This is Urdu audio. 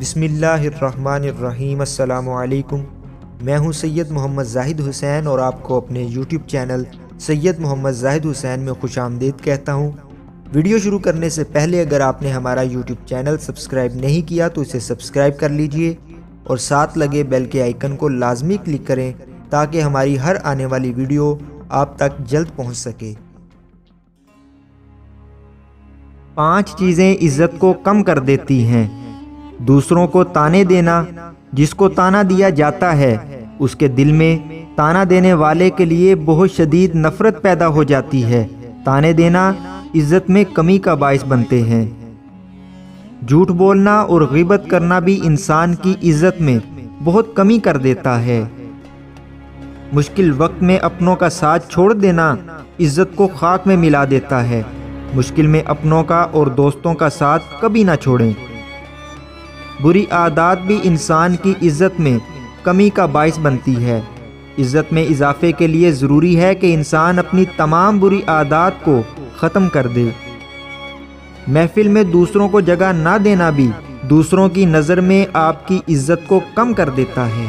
بسم اللہ الرحمن الرحیم۔ السلام علیکم۔ میں ہوں سید محمد زاہد حسین اور آپ کو اپنے یوٹیوب چینل سید محمد زاہد حسین میں خوش آمدید کہتا ہوں۔ ویڈیو شروع کرنے سے پہلے اگر آپ نے ہمارا یوٹیوب چینل سبسکرائب نہیں کیا تو اسے سبسکرائب کر لیجئے اور ساتھ لگے بیل کے آئیکن کو لازمی کلک کریں تاکہ ہماری ہر آنے والی ویڈیو آپ تک جلد پہنچ سکے۔ 5 چیزیں عزت کو کم کر دیتی ہیں۔ دوسروں کو طعنے دینا۔ جس کو طعنہ دیا جاتا ہے اس کے دل میں طعنہ دینے والے کے لیے بہت شدید نفرت پیدا ہو جاتی ہے۔ طعنے دینا عزت میں کمی کا باعث بنتے ہیں۔ جھوٹ بولنا اور غیبت کرنا بھی انسان کی عزت میں بہت کمی کر دیتا ہے۔ مشکل وقت میں اپنوں کا ساتھ چھوڑ دینا عزت کو خاک میں ملا دیتا ہے۔ مشکل میں اپنوں کا اور دوستوں کا ساتھ کبھی نہ چھوڑیں۔ بری عادات بھی انسان کی عزت میں کمی کا باعث بنتی ہے۔ عزت میں اضافے کے لیے ضروری ہے کہ انسان اپنی تمام بری عادات کو ختم کر دے۔ محفل میں دوسروں کو جگہ نہ دینا بھی دوسروں کی نظر میں آپ کی عزت کو کم کر دیتا ہے۔